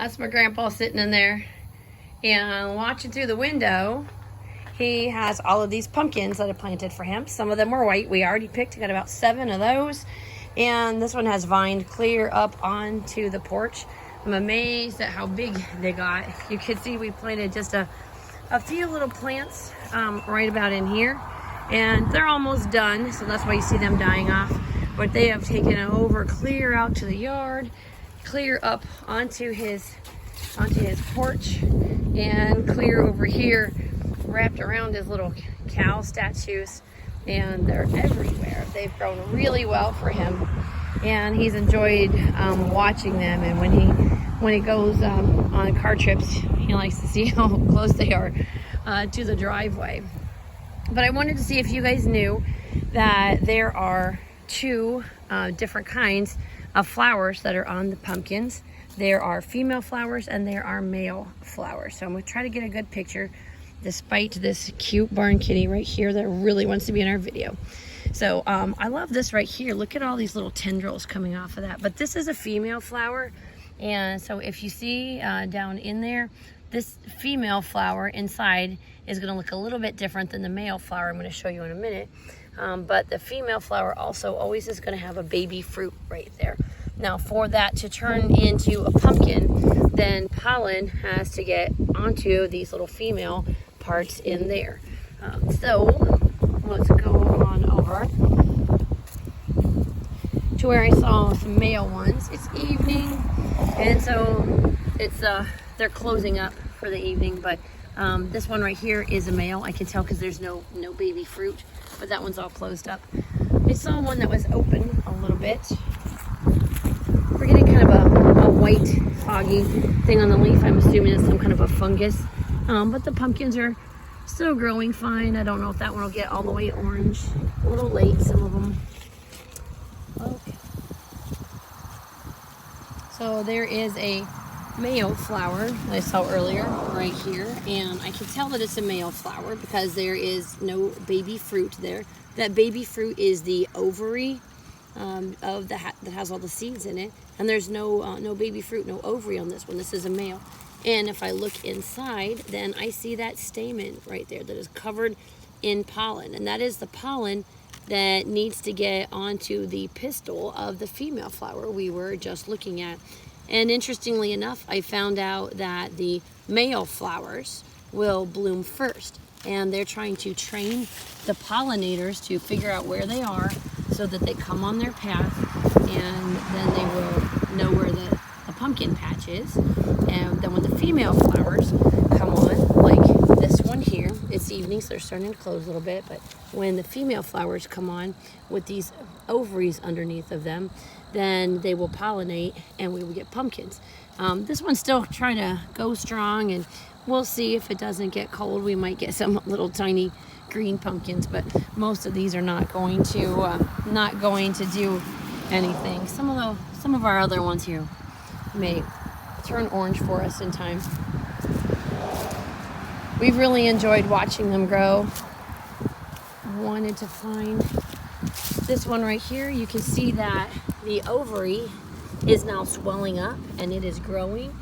That's my grandpa sitting in there. And watching through the window, he has all of these pumpkins that I planted for him. Some of them were white. We already picked. I got about 7 of those. And this one has vined clear up onto the porch. I'm amazed at how big they got. You can see we planted just a few little plants right about in here. And they're almost done, so that's why you see them dying off. But they have taken it over clear out to the yard, clear up onto his porch, and clear over here, wrapped around his little cow statues, and they're everywhere. They've grown really well for him, and he's enjoyed watching them. And when he goes on car trips, he likes to see how close they are to the driveway. But I wanted to see if you guys knew that there are 2 different kinds of flowers that are on the pumpkins. There are female flowers and there are male flowers. So I'm going to try to get a good picture despite this cute barn kitty right here that really wants to be in our video. So I love this right here. Look at all these little tendrils coming off of that. But this is a female flower. And so if you see down in there, this female flower inside is going to look a little bit different than the male flower. I'm going to show you in a minute. But the female flower also always is going to have a baby fruit right there. Now for that to turn into a pumpkin, then pollen has to get onto these little female parts in there. So let's go on over to where I saw some male ones. It's evening, and so it's they're closing up for the evening, but this one right here is a male. I can tell because there's no baby fruit, but that one's all closed up. I saw one that was open a little bit. We're getting kind of a white foggy thing on the leaf. I'm assuming it's some kind of a fungus, but the pumpkins are still growing fine. I don't know if that one will get all the way orange. A little late, some of them. Okay. So there is a male flower that I saw earlier right here, and I can tell that it's a male flower because there is no baby fruit there. That baby fruit is the ovary of that has all the seeds in it, and there's no baby fruit, no ovary on this one. This is a male. And if I look inside, then I see that stamen right there that is covered in pollen, and that is the pollen that needs to get onto the pistil of the female flower we were just looking at. And interestingly enough, I found out that the male flowers will bloom first, and they're trying to train the pollinators to figure out where they are so that they come on their path, and then they will know where the pumpkin patch is. And then when the female flowers come on, like this one here, it's evening, so they're starting to close a little bit, but when the female flowers come on with these ovaries underneath of them, then they will pollinate and we will get pumpkins. This one's still trying to go strong, and we'll see if it doesn't get cold. We might get some little tiny green pumpkins, but most of these are not going to do anything. Some of our other ones here may turn orange for us in time. We've really enjoyed watching them grow. Wanted to find this one right here. You can see that the ovary is now swelling up and it is growing.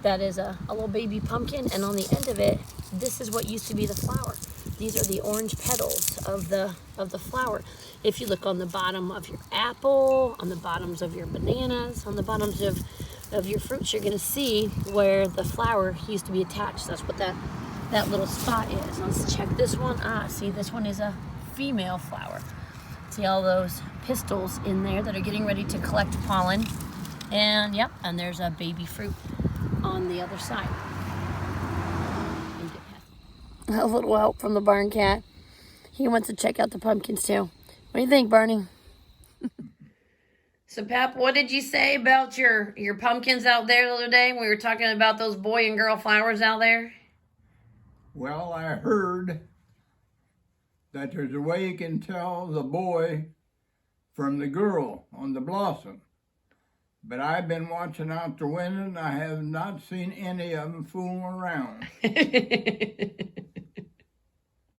That is a little baby pumpkin, and on the end of it, this is what used to be the flower. These are the orange petals of the flower. If you look on the bottom of your apple, on the bottoms of your bananas, on the bottoms of your fruits, you're gonna see where the flower used to be attached. That's what that little spot is. Let's check this one. See, this one is a female flower. See all those pistils in there that are getting ready to collect pollen. And yep, and there's a baby fruit on the other side. A little help from the barn cat. He wants to check out the pumpkins too. What do you think, Barney? So, Pap, what did you say about your pumpkins out there the other day when we were talking about those boy and girl flowers out there? Well, I heard that there's a way you can tell the boy from the girl on the blossom. But I've been watching out the window and I have not seen any of them fooling around.